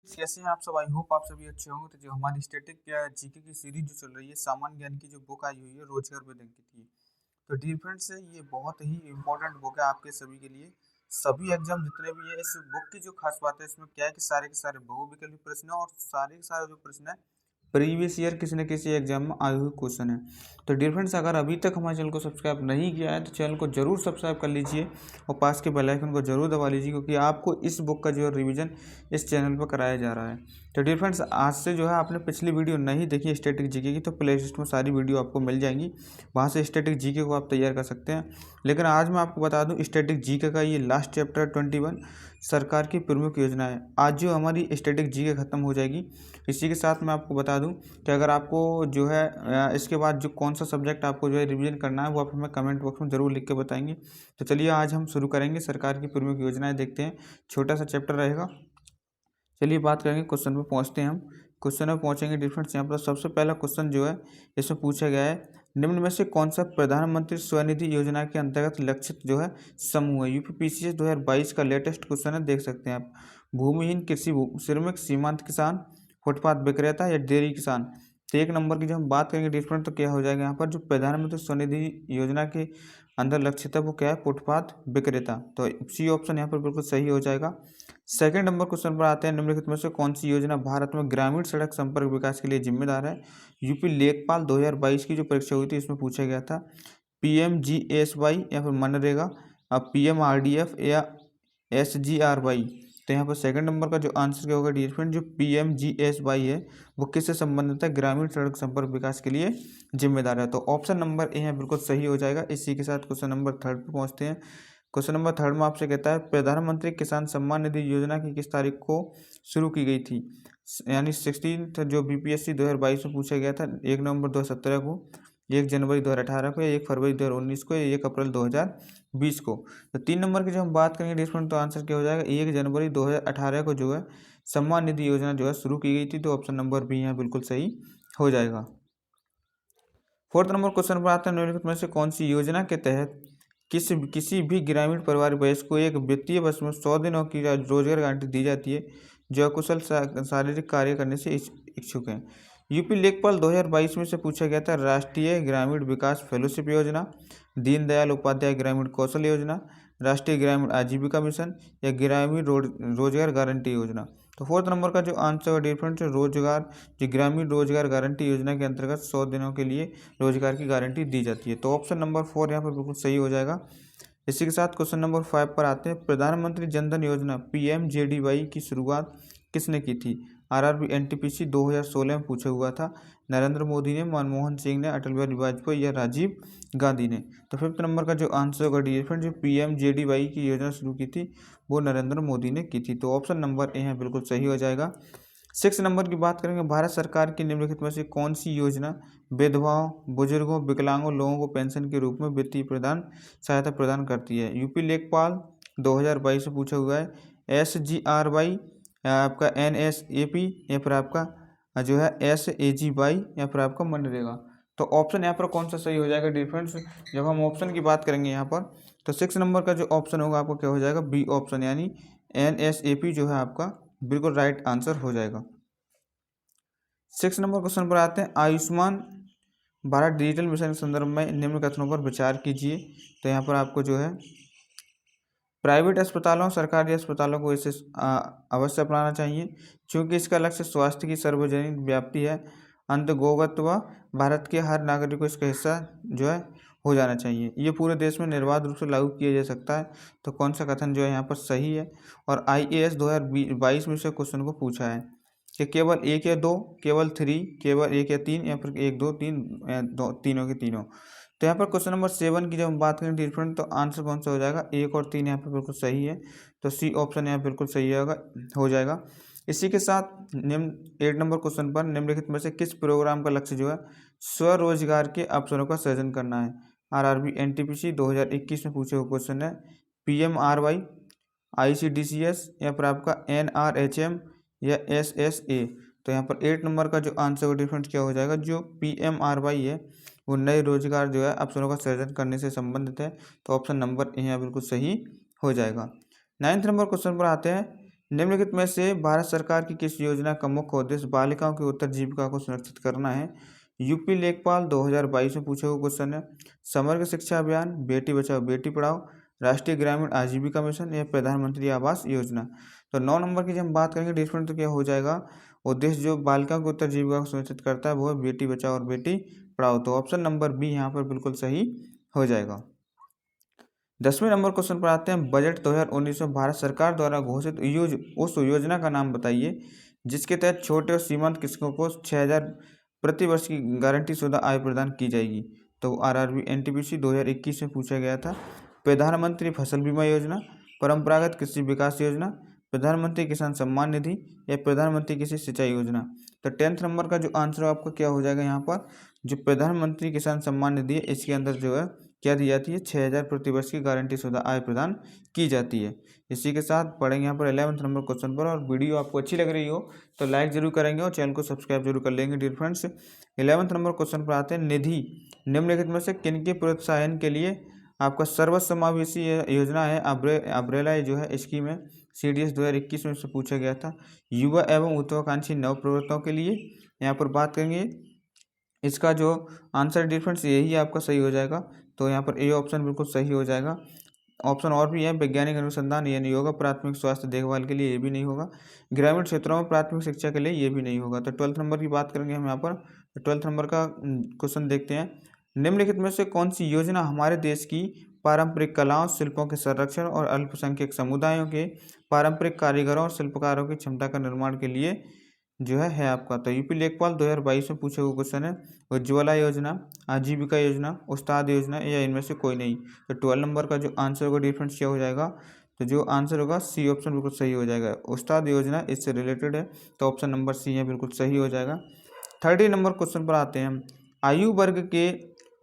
कैसे हैं आप सब? आई होप आप सभी अच्छे होंगे। तो जो हमारी स्टैटिक जीके की सीरीज जो चल रही है, सामान्य ज्ञान की जो बुक आई हुई है रोजगार पे की थी। तो डियर फ्रेंड्स, ये बहुत ही इंपॉर्टेंट बुक है आपके सभी के लिए। सभी एग्जाम जितने भी है, इस बुक की जो खास बात है इसमें क्या है कि सारे के सारे बहुविकल्पी प्रश्न है और सारे के सारे जो प्रश्न है प्रीवियस ईयर किसी न किसी एग्जाम में आए हुए क्वेश्चन है। तो डियर फ्रेंड्स, अगर अभी तक हमारे चैनल को सब्सक्राइब नहीं किया है तो चैनल को जरूर सब्सक्राइब कर लीजिए और पास के बेल आइकन को जरूर दबा लीजिए, क्योंकि आपको इस बुक का जो है रिवीजन इस चैनल पर कराया जा रहा है। तो डियर फ्रेंड्स, आज से जो है आपने पिछली वीडियो नहीं देखी स्टैटिक जीके की, तो प्ले लिस्ट में सारी वीडियो आपको मिल जाएंगी, वहाँ से स्टैटिक जीके को आप तैयार कर सकते हैं। लेकिन आज मैं आपको बता दूं, स्टैटिक जीके का ये लास्ट चैप्टर 21 सरकार की प्रमुख योजना है। आज जो हमारी स्टैटिक जीके खत्म हो जाएगी। इसी के साथ मैं आपको बता दूं कि अगर आपको जो है इसके बाद जो कौन सा सब्जेक्ट आपको जो है रिवीजन करना है वो आप हमें कमेंट बॉक्स में ज़रूर लिख के बताएंगे। तो चलिए आज हम शुरू करेंगे, सरकार की प्रमुख योजनाएं देखते हैं। छोटा सा चैप्टर रहेगा। चलिए बात करेंगे, क्वेश्चन पे पहुंचते हैं हम। क्वेश्चन में पहुंचेंगे डिफरेंट। यहाँ पर सबसे पहला क्वेश्चन जो है इसमें पूछा गया है, निम्न में से कौन सा प्रधानमंत्री स्वनिधि योजना के अंतर्गत लक्षित जो है समूह है। यूपीपीसीएस 2022 का लेटेस्ट क्वेश्चन है, देख सकते हैं आप। भूमिहीन कृषि श्रमिक, सीमांत किसान, फुटपाथ विक्रेता या डेयरी किसान। तो एक नंबर की जब हम बात करेंगे डिफरेंट, तो क्या हो जाएगा यहाँ पर, जो प्रधानमंत्री स्वनिधि योजना के अंदर लक्षित है वो क्या है, फुटपाथ विक्रेता। तो सी ऑप्शन यहाँ पर बिल्कुल सही हो जाएगा। सेकंड नंबर क्वेश्चन पर आते हैं, निम्नलिखित में से कौन सी योजना भारत में ग्रामीण सड़क संपर्क विकास के लिए जिम्मेदार है। यूपी लेखपाल 2022 की जो परीक्षा हुई थी इसमें पूछा गया था। पीएमजीएसवाई या फिर मनरेगा, पीएमआरडीएफ या एसजीआरवाई। तो यहाँ पर सेकंड नंबर का जो आंसर क्या होगा डियर फ्रेंड, जो पीएमजीएसवाई है वो किससे संबंधित है, ग्रामीण सड़क संपर्क विकास के लिए जिम्मेदार है। तो ऑप्शन नंबर ए है बिल्कुल सही हो जाएगा। इसी के साथ क्वेश्चन नंबर थर्ड पर पहुंचते हैं। क्वेश्चन नंबर थर्ड में आपसे कहता है, प्रधानमंत्री किसान सम्मान निधि योजना की किस तारीख को शुरू की गई थी। यानी 16 जो बीपीएससी 2022 में पूछा गया था, 1 नवंबर 2017 को, 1 जनवरी 2018 को, या 1 फरवरी 2019 को, या 1 अप्रैल 2020 को। तो 3 नंबर की जब हम बात करेंगे डिस्काउंट, तो आंसर क्या हो जाएगा, 1 जनवरी 2018 को जो है सम्मान निधि योजना जो है शुरू की गई थी। तो ऑप्शन नंबर बी यहाँ बिल्कुल सही हो जाएगा। फोर्थ नंबर क्वेश्चन पर आते हैं, निम्नलिखित में से कौन सी योजना के तहत किसी भी ग्रामीण परिवार वयस्क को एक वित्तीय वर्ष में 100 दिनों की रोजगार गारंटी दी जाती है जो अकुशल शारीरिक कार्य करने से इच्छुक हैं। यूपी लेखपाल 2022 में से पूछा गया था, राष्ट्रीय ग्रामीण विकास फेलोशिप योजना, दीनदयाल उपाध्याय ग्रामीण कौशल योजना, राष्ट्रीय ग्रामीण आजीविका मिशन या ग्रामीण रोजगार गारंटी योजना। तो फोर्थ नंबर का जो आंसर है डिफरेंट, रोजगार जो ग्रामीण रोजगार गारंटी योजना के अंतर्गत 100 दिनों के लिए रोजगार की गारंटी दी जाती है। तो ऑप्शन नंबर 4 यहाँ पर बिल्कुल सही हो जाएगा। इसी के साथ क्वेश्चन नंबर 5 पर आते हैं, प्रधानमंत्री जनधन योजना पीएमजेडीवाई की शुरुआत किसने की थी। आरआरबी एनटीपीसी 2016 में पूछा हुआ था। नरेंद्र मोदी ने, मनमोहन सिंह ने, अटल बिहारी वाजपेयी या राजीव गांधी ने। तो फिफ्थ नंबर का जो आंसर होगा डिफरेंट, जो पीएमजेडीवाई की योजना शुरू की थी वो नरेंद्र मोदी ने की थी। तो ऑप्शन नंबर ए है बिल्कुल सही हो जाएगा। 6 नंबर की बात करेंगे, भारत सरकार की निम्नलिखित में से कौन सी योजना विधवाओं, बुजुर्गों, विकलांगों लोगों को पेंशन के रूप में वित्तीय सहायता प्रदान करती है। यूपी लेखपाल 2022 में पूछा हुआ है। एसजीआरवाई, आपका एनएसएपी, या फिर आपका जो है एसएजीवाई, या फिर आपका मनरेगा। तो ऑप्शन यहाँ पर कौन सा सही हो जाएगा डिफरेंस, जब हम ऑप्शन की बात करेंगे यहाँ पर, तो 6 नंबर का जो ऑप्शन होगा आपको क्या हो जाएगा, बी ऑप्शन, यानी एनएसएपी जो है आपका बिल्कुल राइट आंसर हो जाएगा। 6 नंबर क्वेश्चन पर आते हैं, आयुष्मान भारत डिजिटल मिशन के संदर्भ में निम्न कथनों पर विचार कीजिए। तो यहाँ पर आपको जो है प्राइवेट अस्पतालों, सरकारी अस्पतालों को इसे अवश्य अपनाना चाहिए, क्योंकि इसका लक्ष्य स्वास्थ्य की सार्वजनिक व्याप्ति है। अंतर्गोगत व भारत के हर नागरिक को इसका हिस्सा जो है हो जाना चाहिए। ये पूरे देश में निर्बाध रूप से लागू किया जा सकता है। तो कौन सा कथन जो है यहाँ पर सही है। और आईएएस 2022 में से क्वेश्चन को पूछा है कि केवल 1 या 2, केवल 3, केवल 1 या 3, या फिर 1 2 3, तीनों के तीनों। तो यहाँ पर क्वेश्चन नंबर 7 की जब हम बात करें डिफरेंट, तो आंसर कौन सा हो जाएगा, 1 और 3 यहाँ पर बिल्कुल सही है। तो सी ऑप्शन यहाँ बिल्कुल सही हो जाएगा। इसी के साथ 8 नंबर क्वेश्चन पर, निम्नलिखित में से किस प्रोग्राम का लक्ष्य जो है स्वरोजगार के अवसरों का सृजन करना है। आरआरबी एनटीपीसी 2021 में पूछे हुए क्वेश्चन है। पीएमआरवाई, आईसीडीसीएस, या फिर आपका एनआरएचएम या एसएसए। तो यहाँ पर 8 नंबर का जो आंसर डिफरेंट क्या हो जाएगा, जो पीएमआरवाई है वो नए रोजगार जो है अवसरों का सृजन करने से संबंधित है। तो ऑप्शन नंबर यहाँ बिल्कुल सही हो जाएगा। 9th नंबर क्वेश्चन पर आते हैं, निम्नलिखित में से भारत सरकार की किस योजना का मुख्य उद्देश्य बालिकाओं की उत्तरजीविका को सुनिश्चित करना है? यूपी लेखपाल 2022 में पूछा हुआ क्वेश्चन है। समग्र शिक्षा अभियान, बेटी बचाओ बेटी पढ़ाओ, राष्ट्रीय ग्रामीण आजीविका मिशन या प्रधानमंत्री आवास योजना। तो 9 नंबर की जब हम बात करेंगे डिफरेंट, तो क्या हो जाएगा? उद्देश्य जो बालिकाओं की उत्तरजीविका को सुनिश्चित करता है वो है बेटी बचाओ और बेटी पढ़ाओ। तो ऑप्शन नंबर बी यहाँ पर बिल्कुल सही हो जाएगा। 10वें नंबर क्वेश्चन पर आते हैं। बजट 2019 में भारत सरकार द्वारा घोषित उस योजना का नाम बताइए जिसके तहत छोटे और सीमांत कृषकों को 6,000 प्रति वर्ष की गारंटी शुदा आय प्रदान की जाएगी। तो आरआरबी एनटीपीसी 2021 में पूछा गया था। प्रधानमंत्री फसल बीमा योजना, परंपरागत कृषि विकास योजना, प्रधानमंत्री किसान सम्मान निधि या प्रधानमंत्री कृषि सिंचाई योजना। तो 10th नंबर का जो आंसर आपका क्या हो जाएगा यहाँ पर? जो प्रधानमंत्री किसान सम्मान निधि है इसके अंदर जो है क्या दी जाती है? 6,000 प्रति वर्ष की गारंटी शुदा आय प्रदान की जाती है। इसी के साथ पढ़ेंगे यहाँ पर 11th नंबर क्वेश्चन पर। और वीडियो आपको अच्छी लग रही हो तो लाइक जरूर करेंगे और चैनल को सब्सक्राइब जरूर कर लेंगे dear friends. 11th number question पर आते हैं। निधि निम्नलिखित में से किनके प्रोत्साहन के लिए आपका सर्वसमावेशी योजना है? अब्रेला जो है स्कीम है, CDS 2021 में से पूछा गया था। युवा एवं उत्तराकांक्षी नव प्रवर्तकों के लिए यहाँ पर बात करेंगे। इसका जो आंसर डिफरेंस यही आपका सही हो जाएगा। तो यहाँ पर ए ऑप्शन बिल्कुल सही हो जाएगा। ऑप्शन और भी है। वैज्ञानिक अनुसंधान ये नहीं होगा। प्राथमिक स्वास्थ्य देखभाल के लिए ये भी नहीं होगा। ग्रामीण क्षेत्रों में प्राथमिक शिक्षा के लिए ये भी नहीं होगा। तो 12th नंबर की बात करेंगे हम यहाँ पर। 12th नंबर का क्वेश्चन देखते हैं। निम्नलिखित में से कौन सी योजना हमारे देश की पारंपरिक कलाओं शिल्पों के संरक्षण और अल्पसंख्यक समुदायों के पारंपरिक कारीगरों और शिल्पकारों की क्षमता का निर्माण के लिए जो है आपका? तो यूपी लेखपाल 2022 में पूछे हुए क्वेश्चन है। उज्ज्वला योजना, आजीविका योजना, उस्ताद योजना या इनमें से कोई नहीं। तो 12 नंबर का जो आंसर होगा डिफरेंस क्या हो जाएगा? तो जो आंसर होगा सी ऑप्शन बिल्कुल सही हो जाएगा। उस्ताद योजना इससे रिलेटेड है तो ऑप्शन नंबर सी है बिल्कुल सही हो जाएगा। 30 नंबर क्वेश्चन पर आते हैं हम। आयु वर्ग के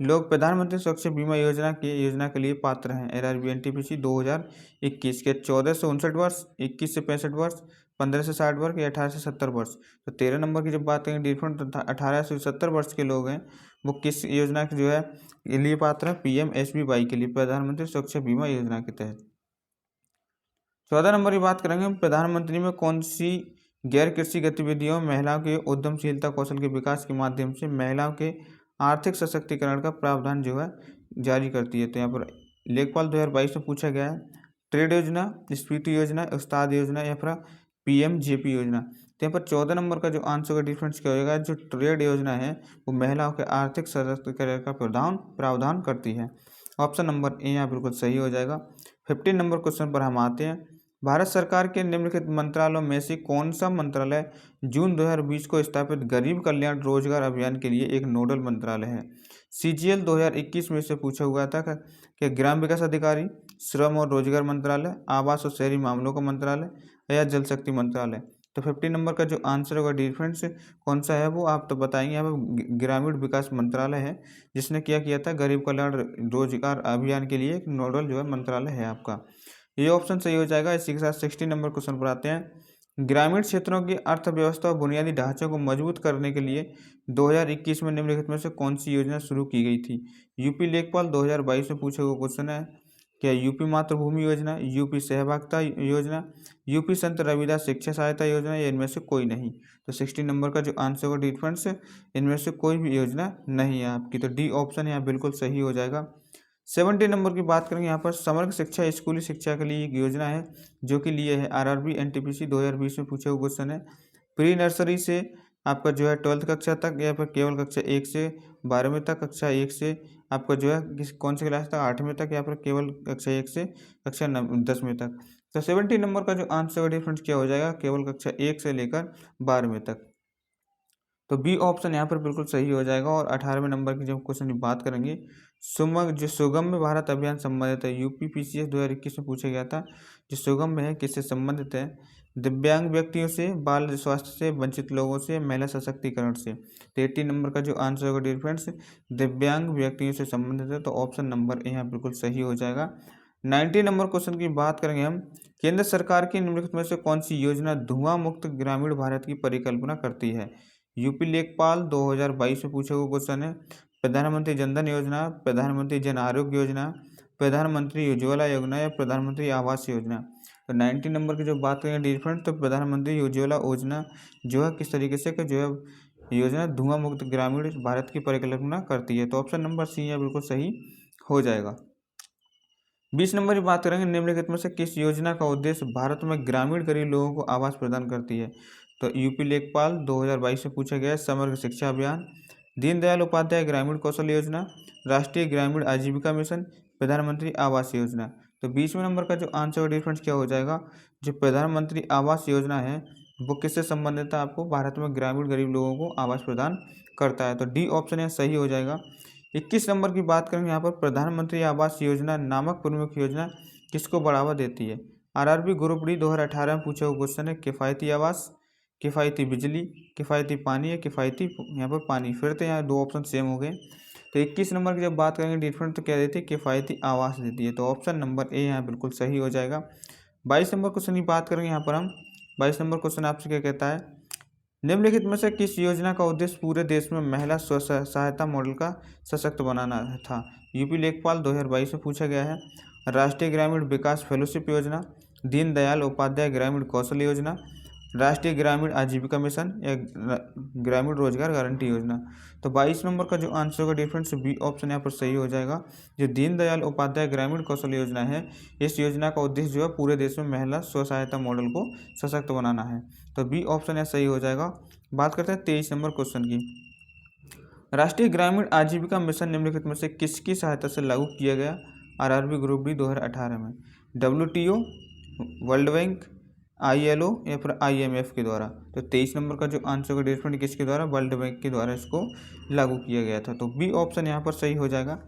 लोग प्रधानमंत्री सुरक्षा बीमा योजना के लिए पात्र हैं। आरआरबी एनटीपीसी 2021 के 14 से 59 वर्ष, 21 से 65 वर्ष, 15 से 60 वर्ष या 18 से 70 वर्ष। तो 13 नंबर की जब बात करेंगे डिफरेंट, तो 18 से 70 वर्ष के लोग हैं वो किस योजना के जो है के लिए पात्र है? PMSBY के लिए, प्रधानमंत्री सुरक्षा बीमा योजना के तहत। 14 नंबर की बात करेंगे। प्रधानमंत्री में कौन सी गैर कृषि गतिविधियों में महिलाओं के उद्यमशीलता कौशल के विकास के माध्यम से महिलाओं के आर्थिक सशक्तिकरण का प्रावधान जो है जारी करती है? तो यहाँ पर लेखपाल 2022 में पूछा गया है। ट्रेड योजना, स्फीति योजना, उस्ताद योजना या फिर PMJP योजना। तो यहाँ पर 14 नंबर का जो आंसर का डिफरेंस क्या होगा? जो ट्रेड योजना है वो महिलाओं के आर्थिक सशक्तिकरण का प्रावधान करती है। ऑप्शन नंबर ए यहाँ बिल्कुल सही हो जाएगा। 15 नंबर क्वेश्चन पर हम आते हैं। भारत सरकार के निम्नलिखित मंत्रालयों में से कौन सा मंत्रालय जून 2020 को स्थापित गरीब कल्याण रोजगार अभियान के लिए एक नोडल मंत्रालय है? CGL 2021 में से पूछा हुआ था कि ग्राम विकास अधिकारी, श्रम और रोजगार मंत्रालय, आवास और शहरी मामलों का मंत्रालय या जल शक्ति मंत्रालय। तो 15 नंबर का जो आंसर होगा डिफरेंस कौन सा है वो आप तो बताएंगे। यहाँ पर ग्रामीण विकास मंत्रालय है जिसने क्या किया था? गरीब कल्याण रोजगार अभियान के लिए एक नोडल जो है मंत्रालय है आपका। ये ऑप्शन सही हो जाएगा। इसी के साथ 16 नंबर क्वेश्चन पर आते हैं। ग्रामीण क्षेत्रों की अर्थव्यवस्था और बुनियादी ढांचे को मजबूत करने के लिए 2021 में निम्नलिखित में से कौन सी योजना शुरू की गई थी? यूपी लेखपाल 2022 में पूछे हुए क्वेश्चन है। क्या यूपी मातृभूमि योजना, यूपी सहभागिता योजना, यूपी संत रविदास शिक्षा सहायता योजना या इनमें से कोई नहीं? तो 16 नंबर का जो आंसर होगा डिफरेंस इनमें से कोई भी योजना नहीं है आपकी। तो डी ऑप्शन यहाँ बिल्कुल सही हो जाएगा। 70 नंबर की बात करेंगे। यहाँ पर समग्र शिक्षा स्कूली शिक्षा के लिए एक योजना है जो कि लिए है आरआरबी एनटीपीसी 2020 में पूछे हुए क्वेश्चन है। प्री नर्सरी से आपका जो है 12th कक्षा तक या फिर केवल कक्षा 1 से 12वीं तक, कक्षा 1 से आपका जो है कौन सी क्लास तक? 8वीं तक या फिर केवल कक्षा 1 से कक्षा 10वीं तक। तो 70 नंबर का जो आंसर डिफरेंस क्या हो जाएगा? केवल कक्षा 1 से लेकर 12वीं तक। तो बी ऑप्शन यहाँ पर बिल्कुल सही हो जाएगा। और 18वें नंबर की जब क्वेश्चन की बात करेंगे, सुगम्य भारत अभियान संबंधित है। यूपी PCS 2021 में पूछा गया था। जो सुगम्य है किससे संबंधित है? दिव्यांग व्यक्तियों से, बाल स्वास्थ्य से, वंचित लोगों से, महिला सशक्तिकरण से। तो 18 नंबर का जो आंसर होगा डिफरेंस दिव्यांग व्यक्तियों से संबंधित है। तो ऑप्शन नंबर यहाँ बिल्कुल सही हो जाएगा। 90 नंबर क्वेश्चन की बात करेंगे हम। केंद्र सरकार की निम्नलिखित में से कौन सी योजना धुआं मुक्त ग्रामीण भारत की परिकल्पना करती है? यूपी लेखपाल 2022 में पूछे हुए क्वेश्चन है। प्रधानमंत्री जनधन योजना, प्रधानमंत्री जन आरोग्य योजना, प्रधानमंत्री उज्ज्वला योजना या प्रधानमंत्री आवास योजना। तो 19 नंबर की जो बात करेंगे डियर फ्रेंड, तो प्रधानमंत्री उज्ज्वला योजना जो है किस तरीके से जो है योजना धुआं मुक्त ग्रामीण भारत की परिकल्पना करती है। तो ऑप्शन नंबर सी है बिल्कुल सही हो जाएगा। 20 नंबर की बात करेंगे, निम्नलिखित में से किस योजना का उद्देश्य भारत में ग्रामीण गरीब लोगों को आवास प्रदान करती है। तो यूपी लेखपाल 2022 में पूछा गया है, समग्र शिक्षा अभियान, दीनदयाल उपाध्याय ग्रामीण कौशल योजना, राष्ट्रीय ग्रामीण आजीविका मिशन, प्रधानमंत्री आवास योजना। तो 20वें नंबर का जो आंसर डिफरेंस क्या हो जाएगा, जो प्रधानमंत्री आवास योजना है वो किससे संबंधित है, आपको भारत में ग्रामीण गरीब लोगों को आवास प्रदान करता है। तो डी ऑप्शन यहाँ सही हो जाएगा। 21 नंबर की बात करेंगे यहाँ पर, प्रधानमंत्री आवास योजना नामक प्रमुख योजना किसको बढ़ावा देती है। आरआरबी ग्रुप डी 2018 में पूछा हुआ क्वेश्चन है, किफ़ायती आवास, किफ़ायती बिजली, किफ़ायती पानी या किफ़ायती यहाँ पर पानी। फिर तो यहाँ दो ऑप्शन सेम हो गए। तो 21 नंबर की जब बात करेंगे डिफरेंट, तो क्या देती है, किफ़ायती आवास देती है। तो ऑप्शन नंबर ए यहाँ बिल्कुल सही हो जाएगा। 22 नंबर क्वेश्चन की बात करेंगे यहाँ पर हम। 22 नंबर क्वेश्चन आपसे क्या कहता है, निम्नलिखित में से किस योजना का उद्देश्य पूरे देश में महिला स्व सहायता मॉडल का सशक्त बनाना था। यूपी लेखपाल 2022 में पूछा गया है। राष्ट्रीय ग्रामीण विकास फेलोशिप योजना, दीनदयाल उपाध्याय ग्रामीण कौशल योजना, राष्ट्रीय ग्रामीण आजीविका मिशन या ग्रामीण रोजगार गारंटी योजना। तो 22 नंबर का जो आंसर होगा डिफरेंस बी ऑप्शन यहाँ पर सही हो जाएगा। जो दीनदयाल उपाध्याय ग्रामीण कौशल योजना है, इस योजना का उद्देश्य जो है पूरे देश में महिला स्व सहायता मॉडल को सशक्त बनाना है। तो बी ऑप्शन यहाँ सही हो जाएगा। बात करते हैं 23 नंबर क्वेश्चन की। राष्ट्रीय ग्रामीण आजीविका मिशन निम्नलिखित में से किसकी सहायता से लागू किया गया। आरआरबी ग्रुप डी 2018 में, WTO, वर्ल्ड बैंक, ILO या फिर IMF के द्वारा। तो 23 नंबर का जो आंसर का डिफरेंट किसके द्वारा, वर्ल्ड बैंक के द्वारा इसको लागू किया गया था। तो बी ऑप्शन यहाँ पर सही हो जाएगा।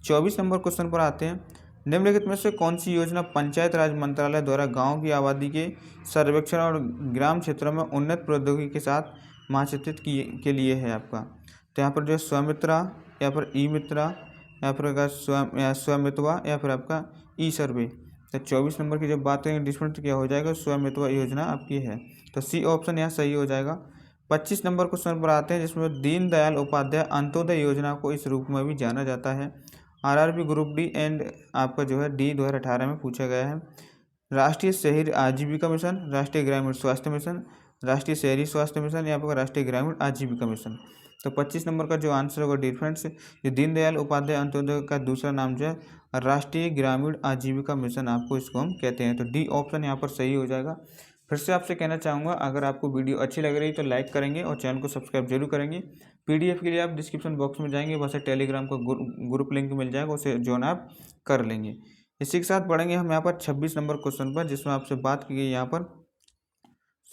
24 नंबर क्वेश्चन पर आते हैं, निम्नलिखित में से कौन सी योजना पंचायत राज मंत्रालय द्वारा गांव की आबादी के सर्वेक्षण और ग्राम क्षेत्रों में उन्नत प्रौद्योगिकी के साथ महाचित्रित के लिए है आपका। तो यहाँ पर जो स्वमित्रा या फिर ई मित्रा या फिर स्वमित्वा या फिर आपका ई सर्वे। तो 24 नंबर की जब बात करेंगे डिफरेंट क्या हो जाएगा, स्वमित्वा योजना आपकी है। तो सी ऑप्शन यहाँ सही हो जाएगा। 25 नंबर क्वेश्चन पर आते हैं, जिसमें दीनदयाल उपाध्याय अंत्योदय योजना को इस रूप में भी जाना जाता है। आरआरबी ग्रुप डी एंड आपका जो है डी 2018 में पूछा गया है। राष्ट्रीय शहरी आजीविका मिशन, राष्ट्रीय ग्रामीण स्वास्थ्य मिशन, राष्ट्रीय शहरी स्वास्थ्य मिशन या फिर राष्ट्रीय ग्रामीण आजीविका मिशन। तो 25 नंबर का जो आंसर होगा डिफरेंस, ये दीनदयाल उपाध्याय अंत्योदय का दूसरा नाम जो है राष्ट्रीय ग्रामीण आजीविका मिशन आपको इसको हम कहते हैं। तो डी ऑप्शन यहाँ पर सही हो जाएगा। फिर से आपसे कहना चाहूँगा, अगर आपको वीडियो अच्छी लग रही है तो लाइक करेंगे और चैनल को सब्सक्राइब जरूर करेंगे। PDF के लिए आप डिस्क्रिप्शन बॉक्स में जाएंगे, वहाँ से टेलीग्राम का ग्रुप लिंक मिल जाएगा, उसे ज्वाइन आप कर लेंगे। इसी के साथ पढ़ेंगे हम यहाँ पर 26 नंबर क्वेश्चन पर, जिसमें आपसे बात की गई यहाँ पर,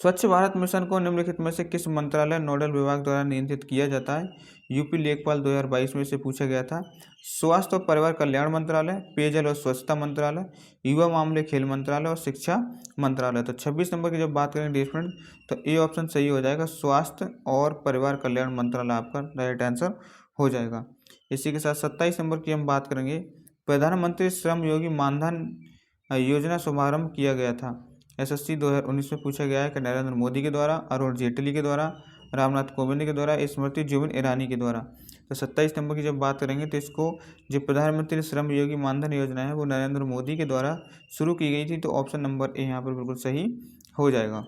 स्वच्छ भारत मिशन को निम्नलिखित में से किस मंत्रालय नोडल विभाग द्वारा नियंत्रित किया जाता है। यूपी लेखपाल 2022 में से पूछा गया था। स्वास्थ्य और परिवार कल्याण मंत्रालय, पेयजल और स्वच्छता मंत्रालय, युवा मामले खेल मंत्रालय और शिक्षा मंत्रालय। तो 26 नंबर की जब बात करें डिफरेंट, तो ए ऑप्शन सही हो जाएगा, स्वास्थ्य और परिवार कल्याण मंत्रालय आपका राइट आंसर हो जाएगा। इसी के साथ 27 नंबर की हम बात करेंगे, प्रधानमंत्री श्रम योगी मानधन योजना शुभारंभ किया गया था। SSC 2019 में पूछा गया है कि नरेंद्र मोदी के द्वारा, अरुण जेटली के द्वारा, रामनाथ कोविंद के द्वारा, स्मृति जुबिन ईरानी के द्वारा। तो 27 नंबर की जब बात करेंगे, तो इसको जो प्रधानमंत्री श्रम योगी मानधन योजना है वो नरेंद्र मोदी के द्वारा शुरू की गई थी। तो ऑप्शन नंबर ए यहाँ पर बिल्कुल सही हो जाएगा।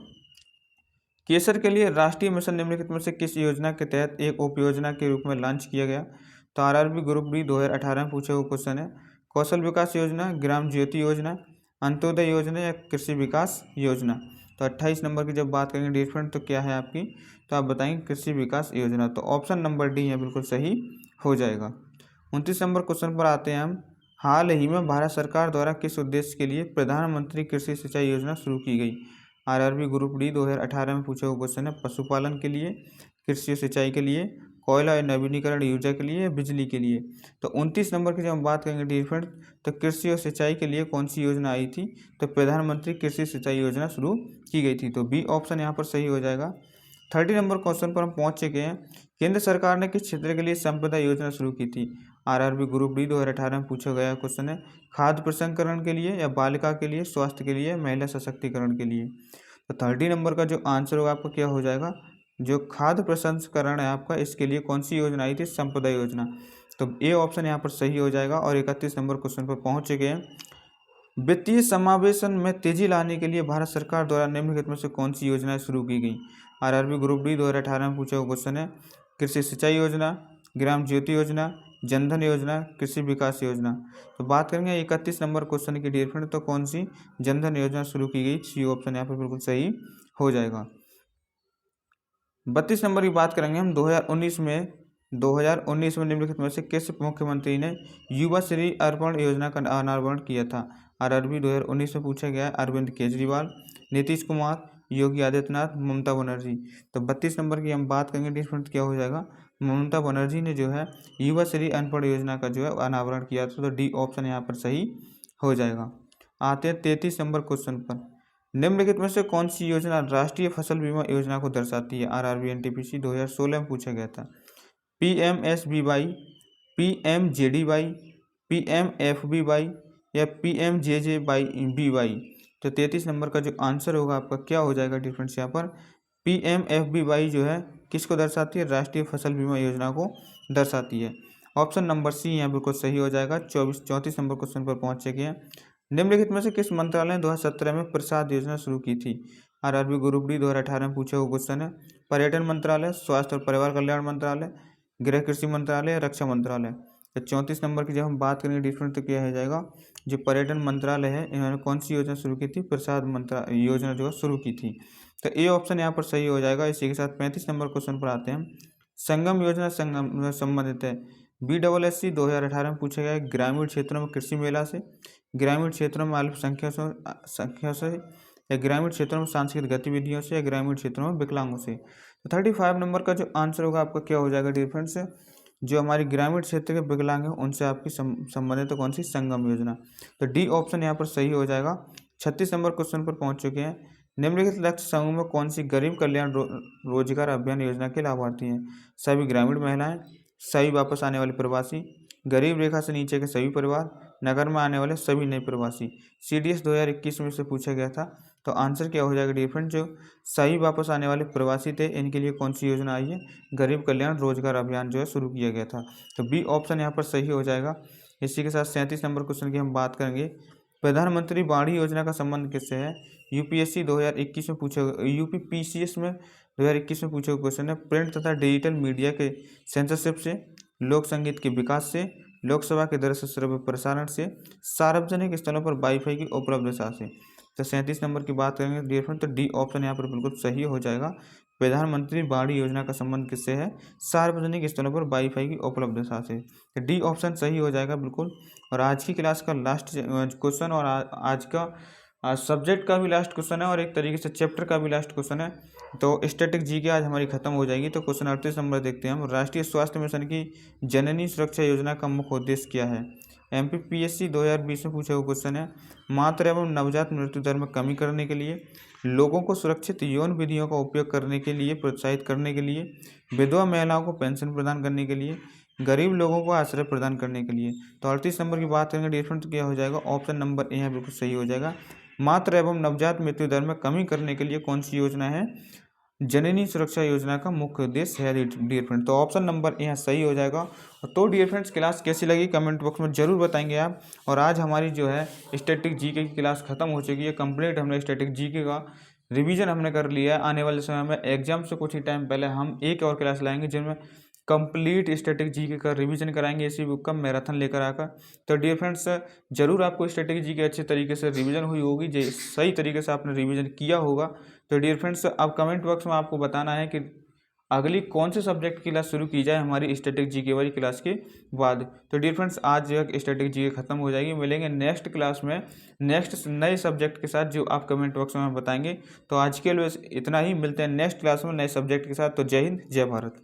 केसर के लिए राष्ट्रीय मिशन निम्नलिखित में से किस योजना के तहत एक उपयोजना के रूप में लॉन्च किया गया। तो आरआरबी ग्रुप डी 2018 में पूछा हुआ क्वेश्चन है, कौशल विकास योजना, ग्राम ज्योति योजना, अंत्योदय योजना या कृषि विकास योजना। तो 28 नंबर की जब बात करेंगे डिफरेंट, तो क्या है आपकी, तो आप बताएंगे कृषि विकास योजना। तो ऑप्शन नंबर डी है बिल्कुल सही हो जाएगा। 29 नंबर क्वेश्चन पर आते हैं हम, हाल ही में भारत सरकार द्वारा किस उद्देश्य के लिए प्रधानमंत्री कृषि सिंचाई योजना शुरू की गई। आरआरबी ग्रुप डी 2018 में पूछा हुआ क्वेश्चन है, पशुपालन के लिए, कृषि सिंचाई के लिए, कोयला और नवीनीकरण ऊर्जा के लिए, बिजली के लिए। तो 29 नंबर की जब हम बात करेंगे डिफरेंट, तो कृषि और सिंचाई के लिए कौन सी योजना आई थी, तो प्रधानमंत्री कृषि सिंचाई योजना शुरू की गई थी। तो बी ऑप्शन यहाँ पर सही हो जाएगा। 30 नंबर क्वेश्चन पर हम पहुंच चुके हैं, केंद्र सरकार ने किस क्षेत्र के लिए संपदा योजना शुरू की थी। आरआरबी ग्रुप डी 2018 में पूछा गया क्वेश्चन है, खाद्य प्रसंस्करण के लिए या बालिका के लिए, स्वास्थ्य के लिए, महिला सशक्तिकरण के लिए। तो 30 नंबर का जो आंसर होगा आपका क्या हो जाएगा, जो खाद्य प्रसंस्करण है आपका, इसके लिए कौन सी योजना आई थी, संपदा योजना। तो ए ऑप्शन यहाँ पर सही हो जाएगा। और 31 नंबर क्वेश्चन पर पहुंच चुके हैं, वित्तीय समावेशन में तेजी लाने के लिए भारत सरकार द्वारा निम्नलिखित में से कौन सी योजनाएं शुरू की गई? आरआरबी ग्रुप डी 2018 में पूछा हुआ क्वेश्चन है। कृषि सिंचाई योजना, ग्राम ज्योति योजना, जनधन योजना, कृषि विकास योजना। तो बात करेंगे 31 नंबर क्वेश्चन की डियर फ्रेंड, तो कौन सी जनधन योजना शुरू की गई? सी ऑप्शन यहाँ पर बिल्कुल सही हो जाएगा। 32 नंबर की बात करेंगे हम। 2019 में निम्नलिखित में से किस मुख्यमंत्री ने युवा श्री अर्पण योजना का अनावरण किया था? आरआरबी 2019 में पूछा गया है। अरविंद केजरीवाल, नीतीश कुमार, योगी आदित्यनाथ, ममता बनर्जी। तो 32 नंबर की हम बात करेंगे डिफरेंट क्या हो जाएगा? ममता बनर्जी ने जो है युवा श्री अर्पण योजना का जो है अनावरण किया था। तो डी ऑप्शन यहाँ पर सही हो जाएगा। आते हैं 33 नंबर क्वेश्चन पर। निम्नलिखित में से कौन सी योजना राष्ट्रीय फसल बीमा योजना को दर्शाती है? आरआरबी एनटीपीसी 2016 में पूछा गया था। पीएमएसबीवाई, पीएमजेडीवाई, पीएमएफबीवाई या पीएमजेजेबीवाई। तो 33 नंबर का जो आंसर होगा आपका क्या हो जाएगा डिफरेंस यहाँ पर? पीएमएफबीवाई जो है किसको दर्शाती है? राष्ट्रीय फसल बीमा योजना को दर्शाती है। ऑप्शन नंबर सी यहाँ बिल्कुल सही हो जाएगा। 34 नंबर क्वेश्चन पर पहुंच चुके हैं। निम्नलिखित में से किस मंत्रालय ने 2017 में प्रसाद योजना शुरू की थी? आरआरबी ग्रुप डी 2018 में पूछा हुआ क्वेश्चन है। पर्यटन मंत्रालय, स्वास्थ्य और परिवार कल्याण मंत्रालय, गृह कृषि मंत्रालय, रक्षा मंत्रालय। तो 34 नंबर की जब हम बात करेंगे डिफरेंट तो क्या हो जाएगा? जो पर्यटन मंत्रालय है इन्होंने कौन सी योजना शुरू की थी? प्रसाद योजना जो शुरू की थी। तो ए ऑप्शन यहाँ पर सही हो जाएगा। इसी के साथ 35 नंबर क्वेश्चन पर आते हैं। संगम योजना संगम संबंधित है। BSSC 2018 में पूछा गया है। ग्रामीण क्षेत्रों में कृषि मेला से, ग्रामीण क्षेत्रों में अल्पसंख्यकों से, या ग्रामीण क्षेत्रों में सांस्कृतिक गतिविधियों से, या ग्रामीण क्षेत्रों में विकलांगों से। तो 35 नंबर का जो आंसर होगा आपका क्या हो जाएगा डिफरेंस? जो हमारी ग्रामीण क्षेत्र के विकलांग हैं उनसे आपकी संबंधित तो कौन सी? संगम योजना। तो डी ऑप्शन यहाँ पर सही हो जाएगा। 36 नंबर क्वेश्चन पर पहुंच चुके हैं। निम्नलिखित लक्ष्य समूह में कौन सी गरीब कल्याण रोजगार अभियान योजना के लाभार्थी हैं? सभी ग्रामीण महिलाएं, सभी वापस आने वाले प्रवासी, गरीब रेखा से नीचे के सभी परिवार, नगर में आने वाले सभी नए प्रवासी। CDS 2021 में से पूछा गया था। तो आंसर क्या हो जाएगा डिफरेंट? जो सही वापस आने वाले प्रवासी थे इनके लिए कौन सी योजना आई है? गरीब कल्याण रोजगार अभियान जो है शुरू किया गया था। तो बी ऑप्शन यहाँ पर सही हो जाएगा। इसी के साथ 37 नंबर क्वेश्चन की हम बात करेंगे। प्रधानमंत्री बाढ़ी योजना का संबंध किससे है? UPSC 2021 में पूछा, UPPCS में 2021 में पूछा क्वेश्चन है। प्रिंट तथा डिजिटल मीडिया के सेंसरशिप से, लोक संगीत के विकास से, लोकसभा के दृश्य श्रव्य प्रसारण से, सार्वजनिक स्थलों पर वाईफाई की उपलब्धता से। तो 37 नंबर की बात करेंगे डियर फ्रेंड, तो डी ऑप्शन यहाँ पर बिल्कुल सही हो जाएगा। प्रधानमंत्री बाढ़ी योजना का संबंध किससे है? सार्वजनिक स्थलों पर वाईफाई की उपलब्धता से। तो डी ऑप्शन सही हो जाएगा बिल्कुल। और आज की क्लास का लास्ट क्वेश्चन और आज का सब्जेक्ट का भी लास्ट क्वेश्चन है और एक तरीके से चैप्टर का भी लास्ट क्वेश्चन है। तो स्टैटिक जीके आज हमारी खत्म हो जाएगी। तो क्वेश्चन 38 नंबर देखते हैं हम। राष्ट्रीय स्वास्थ्य मिशन की जननी सुरक्षा योजना का मुख्य उद्देश्य क्या है? MPPSC 2020 में पूछा हुआ क्वेश्चन है। मातृ एवं नवजात मृत्यु दर में कमी करने के लिए, लोगों को सुरक्षित यौन विधियों का उपयोग करने के लिए प्रोत्साहित करने के लिए, विधवा महिलाओं को पेंशन प्रदान करने के लिए, गरीब लोगों को आश्रय प्रदान करने के लिए। तो 38 नंबर की बात करेंगे डिफरेंट तो क्या हो जाएगा? ऑप्शन नंबर ए बिल्कुल सही हो जाएगा। मातृ एवं नवजात मृत्यु दर में कमी करने के लिए कौन सी योजना है? जननी सुरक्षा योजना का मुख्य उद्देश्य है डियर फ्रेंड। तो ऑप्शन नंबर यहाँ सही हो जाएगा। तो डियर फ्रेंड्स क्लास कैसी लगी कमेंट बॉक्स में जरूर बताएंगे आप। और आज हमारी जो है स्टैटिक जीके की क्लास खत्म हो चुकी है। कंप्लीट हमने स्टैटिक जीके का रिवीजन हमने कर लिया है। आने वाले समय में एग्जाम से कुछ ही टाइम पहले हम एक और क्लास लाएंगे जिनमें कंप्लीट स्टैटिक जीके का रिवीजन कराएंगे, इसी बुक का मैराथन लेकर आकर। तो डियर फ्रेंड्स जरूर आपको स्टैटिक जीके अच्छे तरीके से रिवीजन हुई होगी, सही तरीके से आपने रिवीजन किया होगा। तो डियर फ्रेंड्स अब कमेंट बॉक्स में आपको बताना है कि अगली कौन से सब्जेक्ट की क्लास शुरू की जाए हमारी स्टैटिक जीके वाली क्लास के बाद। तो डियर फ्रेंड्स आज जो है स्टैटिक जीके खत्म हो जाएगी। मिलेंगे नेक्स्ट क्लास में नेक्स्ट नए सब्जेक्ट के साथ जो आप कमेंट बॉक्स में बताएंगे। तो आज के लिए इतना ही, मिलते हैं नेक्स्ट क्लास में नए सब्जेक्ट के साथ। तो जय हिंद, जय भारत।